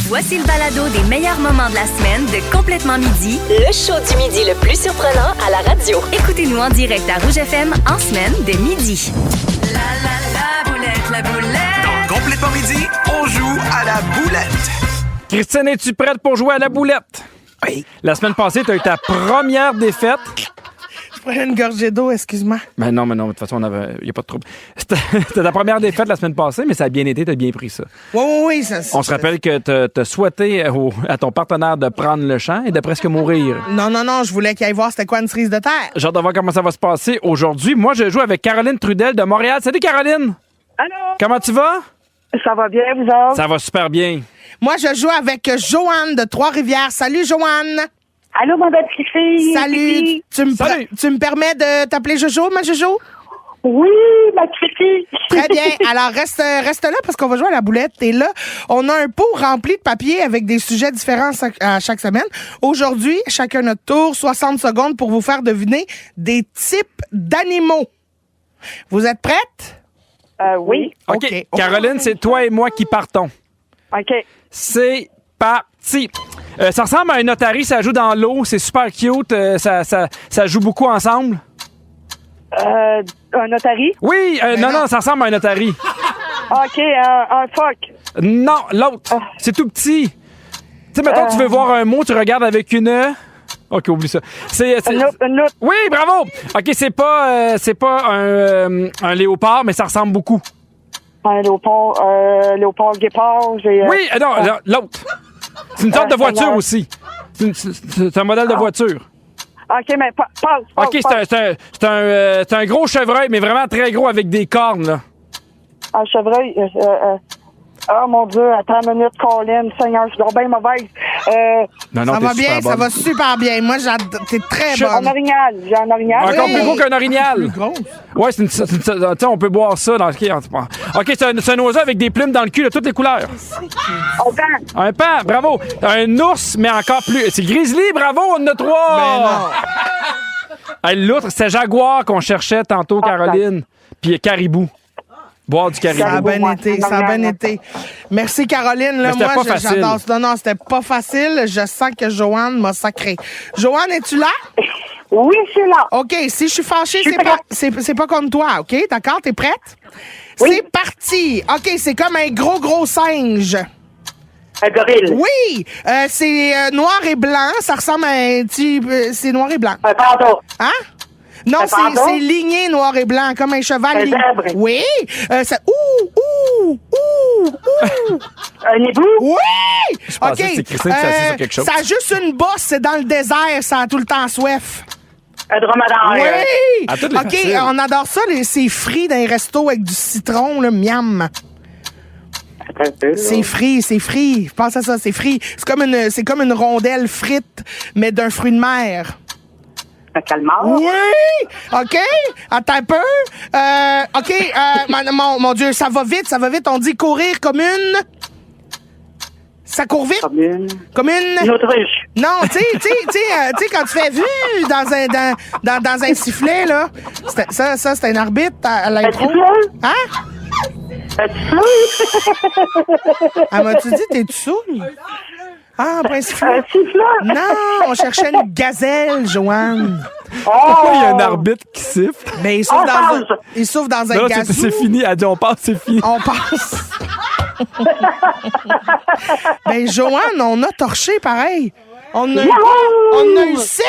Voici le balado des meilleurs moments de la semaine de Complètement Midi, le show du midi le plus surprenant à la radio. Écoutez-nous en direct à Rouge FM en semaine dès midi. La boulette, la boulette. Dans Complètement Midi, on joue à la boulette. Christine, es-tu prête pour jouer à la boulette? Oui. La semaine passée, tu as eu ta première défaite. Je prends une gorgée d'eau, excuse-moi. Mais non, de toute façon, il n'y a pas de trouble. C'était ta première défaite la semaine passée, mais ça a bien été, tu as bien pris ça. Oui. On se rappelle que tu as souhaité à ton partenaire de prendre le champ et de presque mourir. Non, je voulais qu'il aille voir c'était quoi une cerise de terre. J'ai hâte de voir comment ça va se passer aujourd'hui. Moi, je joue avec Caroline Trudel de Montréal. Salut, Caroline! Allô? Comment tu vas? Ça va bien, vous autres? Ça va super bien. Moi, je joue avec Joanne de Trois-Rivières. Salut, Joanne! Allô, ma belle petite fille? Salut! Salut. Tu me permets de t'appeler Jojo, ma Jojo? Oui, ma petite fille. Très bien. Alors, reste là parce qu'on va jouer à la boulette. Et là, on a un pot rempli de papier avec des sujets différents à chaque semaine. Aujourd'hui, chacun notre tour, 60 secondes pour vous faire deviner des types d'animaux. Vous êtes prêtes? Oui. OK. Caroline, c'est toi et moi qui partons. OK. C'est parti. Ça ressemble à un otarie, ça joue dans l'eau, c'est super cute, ça joue beaucoup ensemble. Un otarie? Oui, non, ça ressemble à un otarie. OK, un phoque. Non, l'autre, c'est tout petit. Tu sais, mettons, tu veux voir un mot, tu regardes avec une... OK, oublie ça. Une autre. Oui, bravo! OK, c'est pas un léopard, mais ça ressemble beaucoup. Un léopard guépard. Oui, non, l'autre. C'est une sorte de voiture aussi. C'est un modèle de voiture. OK, mais passe. OK, c'est un gros chevreuil, mais vraiment très gros avec des cornes, là. Un chevreuil. Oh mon Dieu, attends une minute, Colin, Seigneur, je suis donc bien mauvaise. Non, Ça t'es va bien, super ça bonne. va super bien. Moi, t'es très Un bonne. orignal. J'ai un orignal. Encore Oui. plus gros qu'un orignal. Plus grosse. Ouais, tu sais, on peut boire ça dans le... OK, c'est un oiseau avec des plumes dans le cul de toutes les couleurs. Au vent. Un pan, bravo. Un ours, mais encore plus. C'est grizzly, bravo, on en a 3. Ben non. L'autre, c'est jaguar qu'on cherchait tantôt, Caroline. Puis caribou. Boire du caribou. Ça a bien moi, été, c'est ça a bien normal. été. Merci, Caroline. Là, Mais c'était moi, pas facile. j'adore. Non, c'était pas facile. Je sens que Joanne m'a sacré. Joanne, es-tu là? Oui, je suis là. OK, si je suis fâchée, Je suis c'est pas comme toi, OK? D'accord? T'es prête? Oui. C'est parti. OK, c'est comme un gros singe. Un gorille. Oui! C'est noir et blanc. Ça ressemble à un petit... c'est noir et blanp. Un panda. Hein? Non, Un panda? c'est ligné noir et blanc, comme un cheval. Un zèbre. Oui! C'est... Ouh! Un hibou. Oui! pensais que c'était Christine qui s'assise sur quelque chose. Ça a juste une bosse, c'est dans le désert, ça a tout le temps soif. Un dromadaire. Oui! À toutes les OK, faciles. on adore ça, ces frites dans les restos avec du citron, là, miam. Un peu, là. C'est frit. Je pense à ça, c'est frit. C'est comme une rondelle frite, mais d'un fruit de mer. Un calmar. Oui! OK? Attends un peu. OK, mon Dieu, ça va vite. On dit courir comme une... Ça court vite? Comme une... Une autruche. Non, tu sais, quand tu fais vu dans un sifflet, là, ça, c'est un arbitre à l'intro. Un sifflet? Hein? Un sifflet? Elle m'a-tu dit, t'es-tu saoul? Ah, pas un sifflet. Un sifflet? Non, on cherchait une gazelle, Joanne. Pourquoi il y a un arbitre qui siffle? Mais il souffle On passe. il souffle dans un Non, gazou. c'est fini. Elle dit on passe, c'est fini. On passe. Ben, Joanne, on a torché pareil. On a eu 7.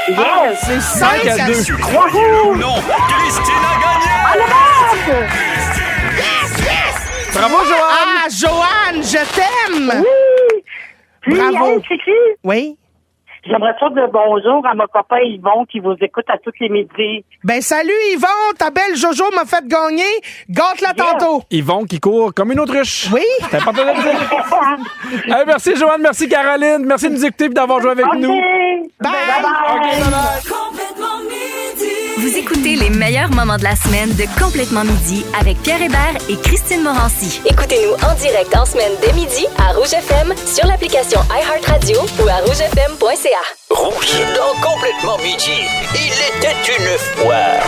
Yes! C'est 5 à à 2. 2. Croyez-le ou non, Christine a gagné! Bravo, Joanne! Ah, Joanne, je t'aime. Puis, Bravo. hey, Kiki, Oui. j'aimerais ça de bonjour à mon copain Yvon qui vous écoute à tous les midis. Ben, salut, Yvon. Ta belle Jojo m'a fait gagner. Gâte-la tantôt. Yvon qui court comme une autruche. Oui. C'est important de le dire. Hey, merci, Joanne. Merci, Caroline. Merci de nous écouter et d'avoir joué avec nous. Bye. OK, bye-bye. Complètement Midi. Vous écoutez les meilleurs moments de la semaine de Complètement Midi avec Pierre Hébert et Christine Morancy. Écoutez-nous en direct en semaine dès midi à Rouge FM, sur l'application iHeartRadio ou à rougefm.ca. Rouge dans Complètement Midi. Il était une fois.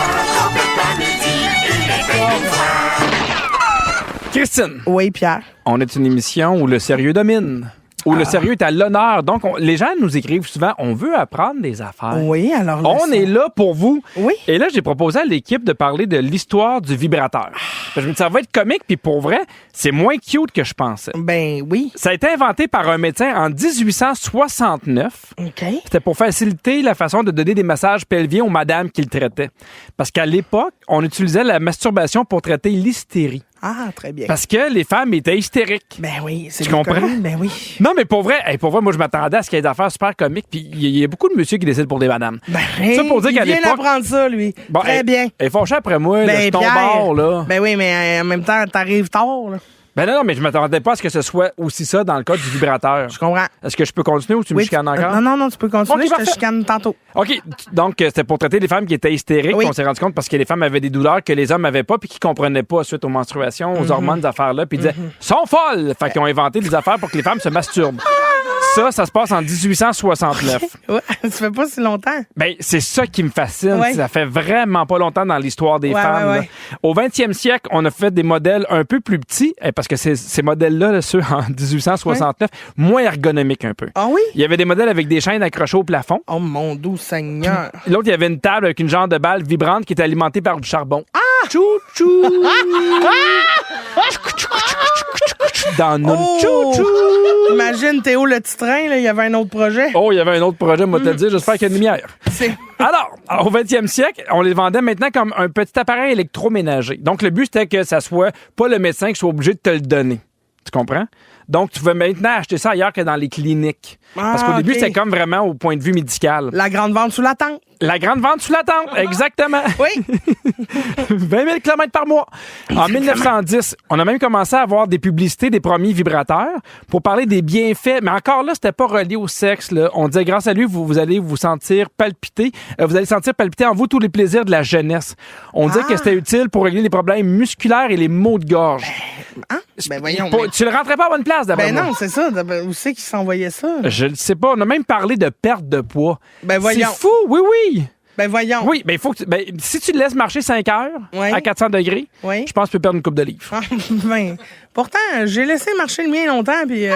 Christine, Oui, Pierre. on est une émission où le sérieux domine. Où le sérieux est à l'honneur. Donc, les gens nous écrivent souvent, on veut apprendre des affaires. Oui, alors... On est là pour vous. Oui. Et là, j'ai proposé à l'équipe de parler de l'histoire du vibrateur. Je me dis, ça va être comique, puis pour vrai, c'est moins cute que je pensais. Ben oui. Ça a été inventé par un médecin en 1869. OK. C'était pour faciliter la façon de donner des massages pelviens aux madames qui le traitaient. Parce qu'à l'époque, on utilisait la masturbation pour traiter l'hystérie. Ah, très bien. Parce que les femmes étaient hystériques. Ben oui, c'est Tu bien comprends? connu. Ben oui. Non, mais pour vrai, moi, je m'attendais à ce qu'il y ait des affaires super comiques. Puis il y a beaucoup de monsieur qui décident pour des madames. Ben, Ça pour dire il qu'à vient l'époque- d'apprendre ça, lui. Bon, Très bien. Elle est fâchée après moi, là, Ben, je tombe Pierre, bord, là. Ben oui, mais en même temps, t'arrives tard, là. Ben non, mais je m'attendais pas à ce que ce soit aussi ça dans le cas du vibrateur. Je comprends. Est-ce que je peux continuer ou tu me Oui, chicanes encore? Non, tu peux continuer. Ok, Je te parfait. chicane tantôt. OK. Donc, c'était pour traiter les femmes qui étaient hystériques. Oui. On s'est rendu compte parce que les femmes avaient des douleurs que les hommes n'avaient pas puis qui comprenaient pas suite aux menstruations, aux hormones, des affaires-là. Puis ils disaient, sont folles! Fait qu'ils ont inventé des affaires pour que les femmes se masturbent. Ça se passe en 1869. Ouais, ça fait pas si longtemps. Ben, c'est ça qui me fascine. Ouais. Ça fait vraiment pas longtemps dans l'histoire des Ouais, femmes. ouais, là. ouais. Au 20e siècle, on a fait des modèles un peu plus petits, parce que ces modèles-là, là, ceux en 1869, moins ergonomiques un peu. Ah oui? Il y avait des modèles avec des chaînes accrochées au plafond. Oh mon doux Seigneur. L'autre, il y avait une table avec une genre de balle vibrante qui était alimentée par du charbon. Ah! Chou, chou! Dans nos chou, chou! Imagine Théo le petit train, là, il y avait un autre projet. Oh, il y avait un autre projet, moi te le dire. J'espère qu'il y a une lumière. C'est... Alors, au 20e siècle, on les vendait maintenant comme un petit appareil électroménager. Donc, le but, c'était que ça soit pas le médecin qui soit obligé de te le donner. Tu comprends? Donc, tu pouvais maintenant acheter ça ailleurs que dans les cliniques. Parce qu'au début, OK. c'était comme vraiment au point de vue médical. La grande vente sous la tente. La grande vente sous la tente, exactement. Oui. 20 000 km par mois. En 1910, on a même commencé à avoir des publicités des premiers vibrateurs pour parler des bienfaits. Mais encore là, c'était pas relié au sexe. Là. On disait, grâce à lui, vous allez vous sentir palpiter. Vous allez sentir palpiter en vous tous les plaisirs de la jeunesse. On disait que c'était utile pour régler les problèmes musculaires et les maux de gorge. Hein? Ben voyons. Tu le rentrais pas à bonne place, d'abord. Ben non, c'est ça. Où c'est qu'ils s'envoyaient ça? Je ne sais pas. On a même parlé de perte de poids. Ben voyons. C'est fou, oui, oui. Ben voyons. Oui, mais il faut que si tu le laisses marcher 5 heures Oui. à 400 degrés, Oui. je pense que tu peux perdre une coupe de livres. Ah, ben, pourtant, j'ai laissé marcher le mien longtemps, puis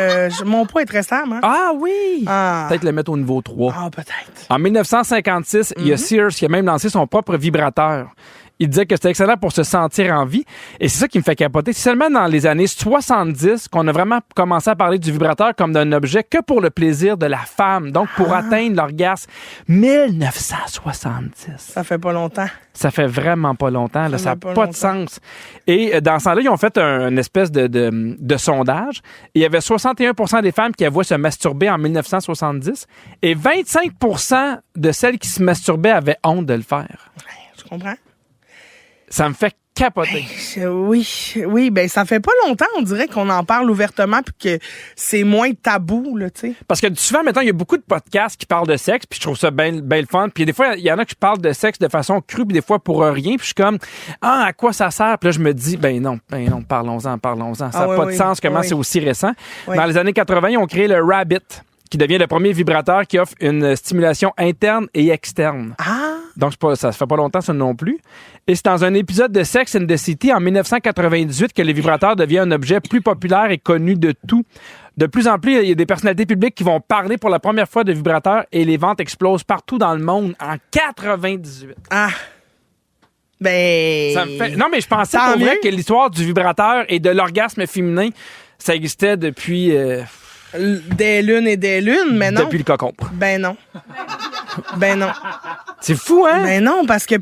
mon poids est très stable. Hein? Ah oui! Ah. Peut-être le mettre au niveau 3. Ah, peut-être. En 1956, il y a Sears qui a même lancé son propre vibrateur. Il disait que c'était excellent pour se sentir en vie. Et c'est ça qui me fait capoter. C'est seulement dans les années 70 qu'on a vraiment commencé à parler du vibrateur comme d'un objet que pour le plaisir de la femme. Donc, pour atteindre l'orgasme. 1970. Ça fait pas longtemps. Ça fait vraiment pas longtemps. Là, ça n'a fait pas pas de longtemps. sens. Et dans ce temps-là, ils ont fait une espèce de sondage. Et il y avait 61 des femmes qui avouaient se masturber en 1970 et 25 de celles qui se masturbaient avaient honte de le faire. Tu comprends? Ça me fait capoter. Oui, ben ça fait pas longtemps, on dirait qu'on en parle ouvertement puis que c'est moins tabou, là, tu sais. Parce que souvent, maintenant, il y a beaucoup de podcasts qui parlent de sexe, puis je trouve ça bien le fun. Puis des fois, il y en a qui parlent de sexe de façon crue, puis des fois pour rien. Puis je suis comme, à quoi ça sert? Puis là, je me dis, ben non, parlons-en. Ça n'a pas de sens comment c'est aussi récent. Oui. Dans les années 80, ils ont créé le Rabbit, qui devient le premier vibrateur qui offre une stimulation interne et externe. Ah! Donc, ça se fait pas longtemps, ça non plus. Et c'est dans un épisode de Sex and the City en 1998 que le vibrateur devient un objet plus populaire et connu de tout. De plus en plus, il y a des personnalités publiques qui vont parler pour la première fois de vibrateurs et les ventes explosent partout dans le monde en 98. Ah! Ben... Ça me fait... Non, mais je pensais Tant pour vrai mieux. que l'histoire du vibrateur et de l'orgasme féminin, ça existait depuis... Des lunes et des lunes, mais non. Depuis le cocombre. Ben non. Ben non. C'est fou, hein? Ben non, parce que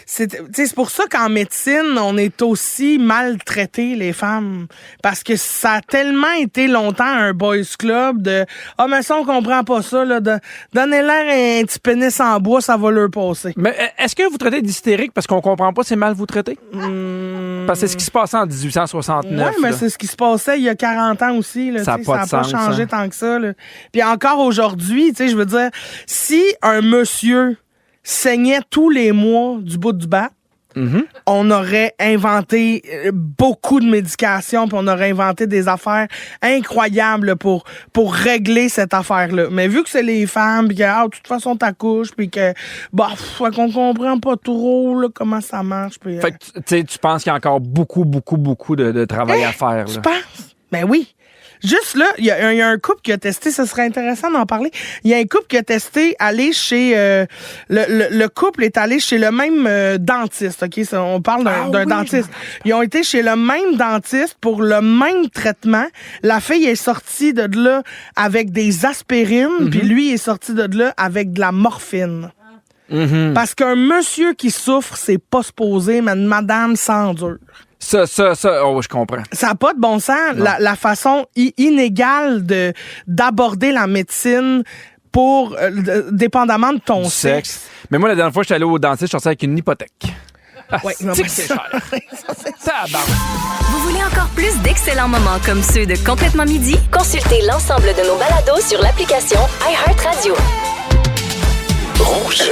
c'est pour ça qu'en médecine, on est aussi maltraités, les femmes. Parce que ça a tellement été longtemps un boys club de « Ah, mais ça, on comprend pas ça, là, de donnez-leur un petit pénis en bois, ça va leur passer. » Mais est-ce que vous traitez d'hystérique parce qu'on comprend pas c'est mal vous traiter? Parce que c'est ce qui se passait en 1869. Oui, mais là. c'est ce qui se passait il y a 40 ans aussi. Là, Ça a tu sais, pas de ça n'a pas sens, changé hein. tant que ça. Là. Puis encore aujourd'hui, tu sais, je veux dire, si un monsieur saignait tous les mois du bout du bat, on aurait inventé beaucoup de médications, puis on aurait inventé des affaires incroyables pour régler cette affaire-là. Mais vu que c'est les femmes, puis que de toute façon t'accouches, puis que qu'on comprend pas trop là, comment ça marche. Puis, Fait que tu penses qu'il y a encore beaucoup de travail à faire. Tu Là. penses? Ben oui. Juste là, il y a un couple qui a testé, ce serait intéressant d'en parler. Il y a un couple qui a testé aller chez le couple est allé chez le même dentiste, OK, on parle d'un dentiste. Ils ont été chez le même dentiste pour le même traitement. La fille est sortie de là avec des aspirines, puis lui est sorti de là avec de la morphine. Parce qu'un monsieur qui souffre, c'est pas supposé, mais une madame s'endure. Ça, je comprends. Ça n'a pas de bon sens, la façon inégale d'aborder la médecine pour dépendamment de ton sexe. Mais moi, la dernière fois que je suis allé au dentiste, je sortais avec une hypothèque. Ouais, c'est cher. Vous voulez encore plus d'excellents moments comme ceux de Complètement Midi? Consultez l'ensemble de nos balados sur l'application iHeartRadio. Rouge.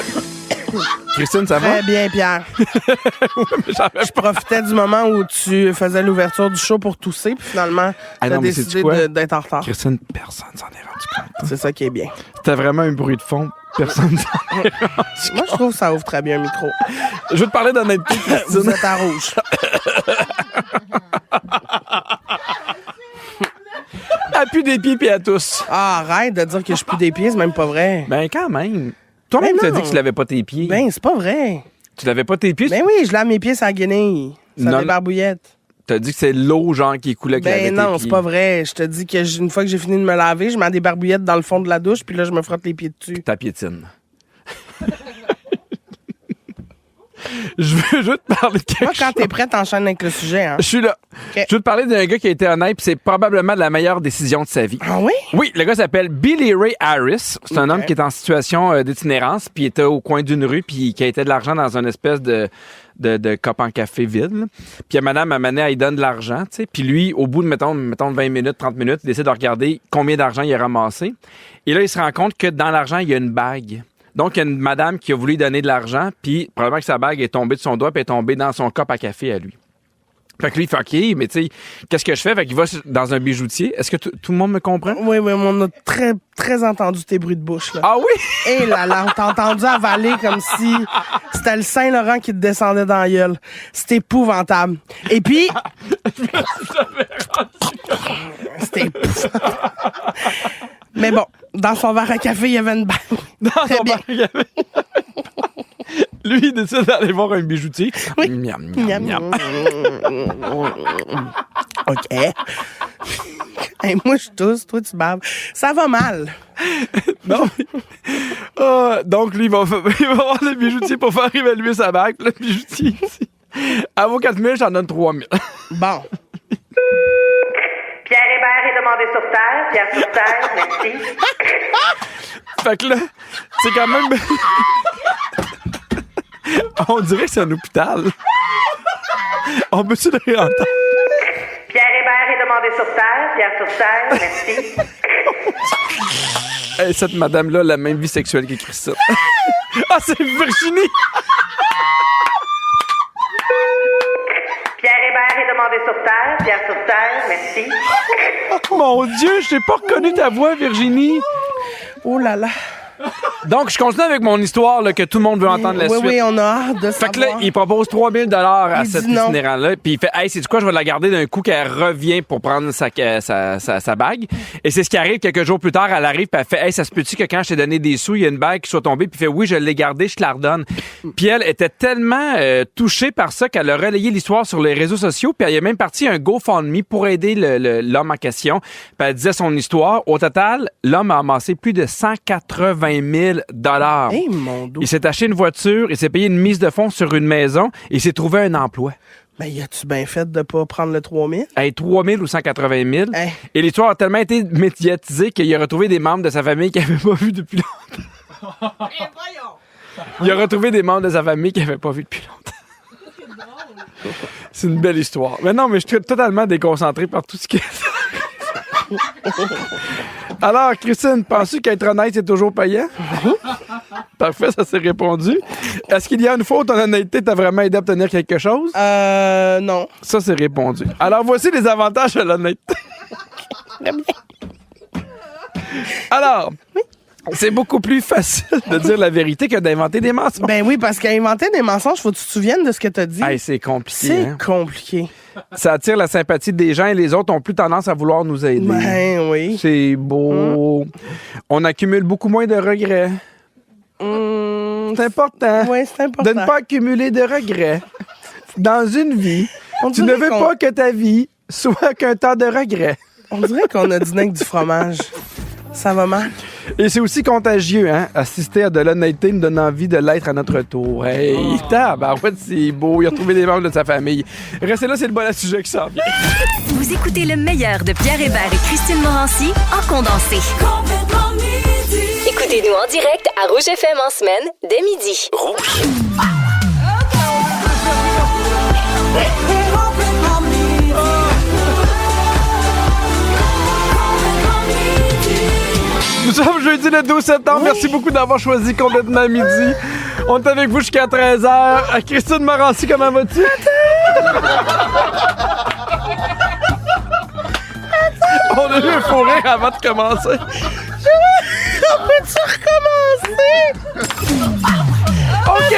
Christine, ça va? Très bien, Pierre. Je profitais du moment où tu faisais l'ouverture du show pour tousser, puis finalement, tu as décidé d'être en retard. Christine, personne s'en est rendu compte. C'est ça qui est bien. C'était vraiment un bruit de fond. Personne s'en est rendu compte. Moi, je trouve que ça ouvre très bien le micro. Je veux te parler d'honnêteté, Christine. Vous êtes à rouge. Elle pue des pieds puis à tous. Ah, arrête de dire que je pue des pieds, c'est même pas vrai. Ben, quand même. Toi-même, tu as dit que tu lavais pas tes pieds. Ben, c'est pas vrai. Tu lavais pas tes pieds? Ben oui, je lave mes pieds sur la guenille. Ça des barbouillettes. T'as dit que c'est l'eau, genre, qui coulait qui lavait tes pieds. Ben non, c'est pas vrai. Je te dis que une fois que j'ai fini de me laver, je mets des barbouillettes dans le fond de la douche, puis là, je me frotte les pieds dessus. Ta piétine. Je veux te parler de quelque chose. Moi, quand t'es prêt, t'enchaînes avec le sujet. Hein? Je suis là. Okay. Je veux te parler d'un gars qui a été honnête, puis c'est probablement la meilleure décision de sa vie. Ah oui? Oui, le gars s'appelle Billy Ray Harris. C'est un homme qui est en situation d'itinérance, puis il était au coin d'une rue, puis qui a été de l'argent dans une espèce de cop en café vide. Là. Puis madame, à Manet, elle donne de l'argent, tu sais. Puis lui, au bout de, mettons 20 minutes, 30 minutes, il décide de regarder combien d'argent il a ramassé. Et là, il se rend compte que dans l'argent, il y a une bague. Donc, il y a une madame qui a voulu lui donner de l'argent, puis probablement que sa bague est tombée de son doigt, puis est tombée dans son cop à café à lui. Fait que lui, il fait OK, mais tu sais, qu'est-ce que je fais? Fait qu'il va dans un bijoutier. Est-ce que tout le monde me comprend? Oui, on a très, très entendu tes bruits de bouche, là. Ah oui? Et là, on t'a entendu avaler comme si c'était le Saint-Laurent qui te descendait dans la gueule. C'était épouvantable. Et puis... C'était épouvantable. Mais bon, dans son verre à café, il y avait une bague. Dans son verre à café. Lui, il décide d'aller voir un bijoutier. Oui. Miam, miam, miam. OK. Hey, moi, je tousse, toi, tu baves. Ça va mal. Non. Donc, lui, il va voir le bijoutier pour faire évaluer sa bague. Le bijoutier, ici. Elle vaut 4 000, j'en donne 3 000. Bon. Pierre Hébert est demandé sur terre. Pierre sur terre, merci. Fait que là, c'est quand même... On dirait que c'est un hôpital. On peut-tu le réentendre? Pierre Hébert est demandé sur terre. Pierre sur terre, merci. Hey, cette madame-là a la même vie sexuelle que Christine. Ah, c'est Virginie! Pierre Hébert est demandé sur terre. Pierre sur terre, merci. Mon Dieu, je t'ai pas reconnu ta voix, Virginie. Oh là là. Donc, je continue avec mon histoire là, que tout le monde veut entendre la suite. Oui, on a hâte de savoir. Fait que là, il propose 3 000 $ à cet itinérant-là. Puis il fait, hey, c'est quoi, je vais la garder d'un coup qu'elle revient pour prendre sa bague. Et c'est ce qui arrive quelques jours plus tard. Elle arrive, puis elle fait, hey, ça se peut-tu que quand je t'ai donné des sous, il y a une bague qui soit tombée? Puis il fait, oui, je l'ai gardée, je te la redonne. Puis elle était tellement touchée par ça qu'elle a relayé l'histoire sur les réseaux sociaux. Puis elle est même partie un GoFundMe pour aider l'homme en question. Puis elle disait son histoire. Au total, l'homme a amassé plus de 180 000 $. Hey, mon Dieu. Il s'est acheté une voiture, il s'est payé une mise de fonds sur une maison et il s'est trouvé un emploi. Ben, y a-tu bien fait de pas prendre le 3 000? Hey, 3 000 ou 180 000. Hey. Et l'histoire a tellement été médiatisée qu'il a retrouvé des membres de sa famille qu'il n'avait pas vu depuis longtemps. Il a retrouvé des membres de sa famille qu'il n'avait pas vu depuis longtemps. C'est une belle histoire. Mais non, mais je suis totalement déconcentré par tout ce qui est... Alors, Christine, penses-tu qu'être honnête, c'est toujours payant? Parfait, ça s'est répondu. Est-ce qu'il y a une faute en honnêteté t'a vraiment aidé à obtenir quelque chose? Non. Ça, c'est répondu. Alors, voici les avantages de l'honnêteté. Alors, c'est beaucoup plus facile de dire la vérité que d'inventer des mensonges. Ben oui, parce qu'inventer des mensonges, faut que tu te souviennes de ce que t'as dit. Hey, c'est compliqué. C'est hein? compliqué. Ça attire la sympathie des gens et les autres ont plus tendance à vouloir nous aider. Ben oui. C'est beau. On accumule beaucoup moins de regrets. C'est important. Oui, c'est important. De ne pas accumuler de regrets dans une vie. On Tu ne dirait veux qu'on- pas que ta vie soit qu'un temps de regrets. On dirait qu'on a dîné avec du fromage. Ça va mal. Et c'est aussi contagieux, hein? Assister à de l'honnêteté nous donne envie de l'être à notre tour. Hey, tabarouette, c'est beau. Il a retrouvé des membres de sa famille. Restez là, c'est le bon sujet qui s'en vient. Vous écoutez le meilleur de Pierre Hébert et Christine Morancy en condensé. Écoutez-nous en direct à Rouge FM en semaine dès midi. Nous sommes jeudi le 12 septembre. Merci beaucoup d'avoir choisi Complètement Midi. On est avec vous jusqu'à 13h. Christine Morancy, comment vas-tu? On a eu un fou rire avant de commencer. On peut-tu recommencer? OK!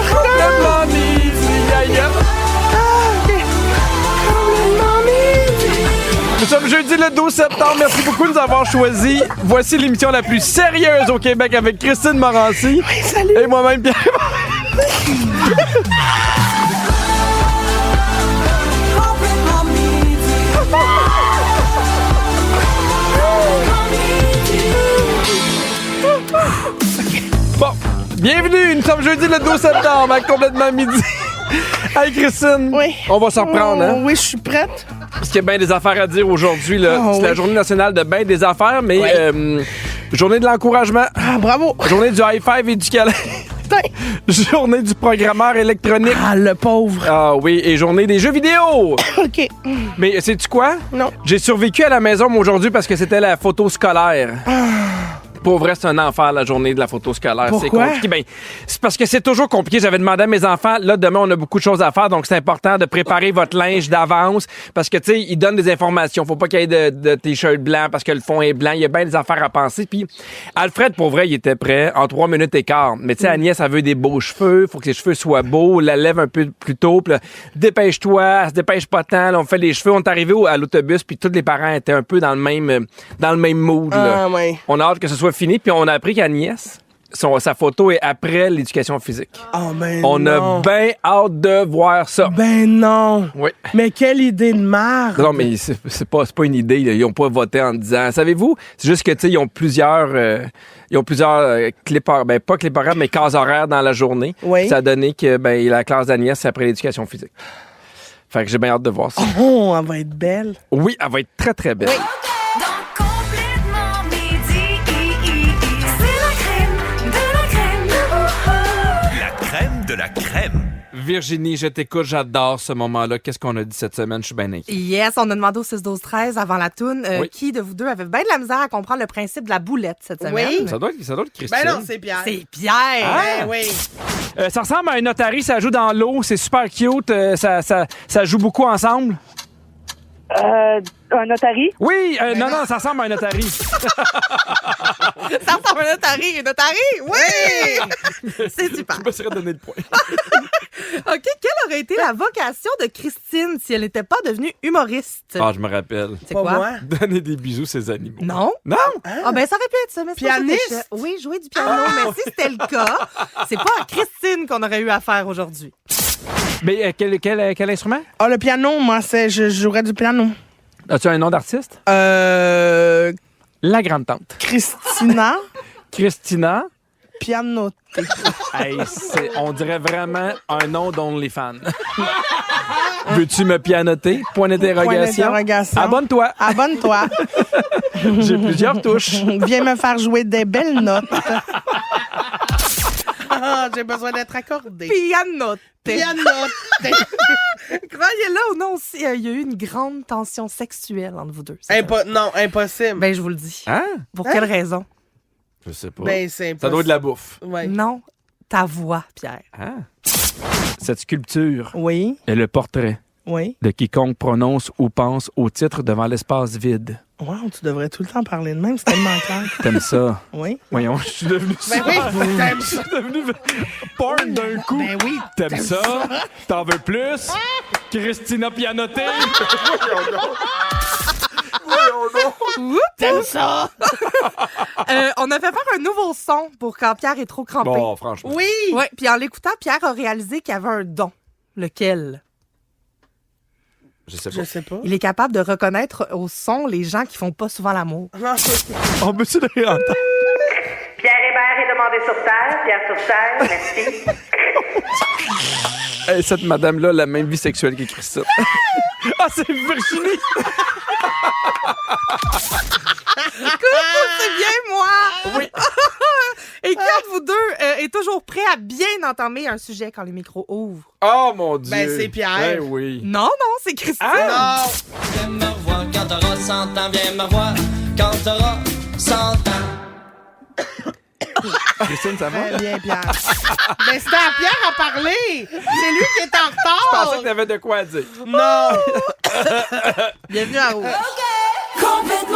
Complètement Midi, aïe. Nous sommes jeudi le 12 septembre. Merci beaucoup de nous avoir choisis. Voici l'émission la plus sérieuse au Québec avec Christine Morancy. Oui, salut. Et moi-même, Pierre. Bon, bienvenue. Nous sommes jeudi le 12 septembre à Complètement Midi. Hey, Christine. Oui. On va s'en reprendre, hein? Oui, je suis prête. Parce qu'il y a bien des affaires à dire aujourd'hui. Là. Oh, c'est oui. la journée nationale de bien des affaires, mais Oui. journée de l'encouragement, Ah, bravo. journée du high five et du câlin, Putain. journée du programmeur électronique. Ah, le pauvre. Ah oui, et journée des jeux vidéo. OK. Mais sais-tu quoi? Non. J'ai survécu à la maison moi, aujourd'hui parce que c'était la photo scolaire. Pour vrai, c'est un enfer, la journée de la photo scolaire. C'est Pourquoi? compliqué. Ben, c'est parce que c'est toujours compliqué. J'avais demandé à mes enfants, là, demain, on a beaucoup de choses à faire, donc c'est important de préparer votre linge d'avance parce que, tu sais, ils donnent des informations. Faut pas qu'il y ait de t-shirt blanc parce que le fond est blanc. Il y a bien des affaires à penser. Puis, Alfred, pour vrai, il était prêt en 3 minutes et quart. Mais, tu sais, Agnès, elle veut des beaux cheveux. Faut que ses cheveux soient beaux. La lève un peu plus tôt. Puis là, dépêche-toi. Elle se dépêche pas tant. Là, on fait les cheveux. On est arrivé à l'autobus, puis tous les parents étaient un peu dans le même mood, là. Ah, ouais. On a hâte que ce soit fini, puis on a appris qu'Agnès, sa photo est après l'éducation physique. Oh, ben On non. a bien hâte de voir ça. Ben non. Oui. Mais quelle idée de marde. Non, mais c'est pas une idée. Là. Ils ont pas voté en disant. Savez-vous, c'est juste que, tu sais, ils ont plusieurs clips, ben pas clips horaires, mais cases horaires dans la journée. Oui. Ça a donné que, ben, la classe d'Agnès, c'est après l'éducation physique. Fait que j'ai bien hâte de voir ça. Oh, elle va être belle. Oui, elle va être très, très belle. La crème de la crème. Virginie, je t'écoute, j'adore ce moment-là. Qu'est-ce qu'on a dit cette semaine? Je suis bien inquiet. Yes, on a demandé au 6-12-13 avant la toune Oui. qui de vous deux avait bien de la misère à comprendre le principe de la boulette cette semaine. Oui. Ça doit être Christine. Ben non, c'est Pierre. C'est Pierre. Ah! Ben oui. Ça ressemble à un otarie, ça joue dans l'eau, c'est super cute, ça joue beaucoup ensemble. Un notari. Oui, non, ça ressemble à un otarie. Ça ressemble à un otarie. Une otarie? Oui! C'est super. Je me serais donné le point. OK, quelle aurait été la vocation de Christine si elle n'était pas devenue humoriste? Ah, je me rappelle. C'est Pas quoi? moi. Donner des bisous, ces animaux. Non? Non? Ah ben ça aurait pu être ça, mais c'est pas ça que Pianiste? je- Oui, jouer du piano, mais si c'était le cas, c'est pas à Christine qu'on aurait eu affaire aujourd'hui. Mais quel instrument? Ah, le piano, moi, je jouerais du piano. As-tu un nom d'artiste? La La Grande-Tante. Christina Christina. Pianoté. Hey, on dirait vraiment un nom d'OnlyFans. Veux-tu me pianoter? Point d'interrogation. Abonne-toi. Abonne-toi. J'ai plusieurs touches. Viens me faire jouer des belles notes. j'ai besoin d'être accordée. Pianote. Pianote. Croyez-le ou non aussi, il y a eu une grande tension sexuelle entre vous deux. Non, impossible. Ben, je vous le dis. Hein? Pour quelle raison? Je sais pas. Ben, c'est impossible. Ça doit être de la bouffe. Ouais. Non, ta voix, Pierre. Hein? Cette sculpture Oui, est le portrait oui. de quiconque prononce ou pense au titre devant l'espace vide. Wow, tu devrais tout le temps parler de même, c'est tellement clair. T'aimes ça? Oui. Voyons, je suis devenu ça. Ben oui, t'aimes Je ça. suis devenu porn d'un coup. Ben oui. T'aimes ça? T'en veux plus? Christina Pianoté? T'aimes ça? On a fait faire un nouveau son pour quand Pierre est trop crampé. Bon, franchement. Oui. Ouais, puis en l'écoutant, Pierre a réalisé qu'il avait un don. Lequel? Je sais pas. Je sais pas. Il est capable de reconnaître au son les gens qui font pas souvent l'amour. Non, On peut-tu le réentendre? Pierre Hébert est demandé sur terre. Pierre sur terre, merci. Hey, cette madame-là a la même vie sexuelle que Christine. Ah, c'est Virginie! C'est bien moi! Oui. Et qui entre vous deux est toujours prêt à bien entamer un sujet quand les micros ouvrent? Oh, mon Dieu! Ben, c'est Pierre. Ben oui. Non, non, c'est Christine. Ah! non. Viens me revoir quand t'auras 100 ans, viens me revoir quand t'auras 100 ans. Christine, ça va? Très bien, Pierre. Mais c'était à Pierre à parler. C'est lui qui est en retard. Je pensais que t'avais de quoi dire. Non. Bienvenue à Rouge. Complètement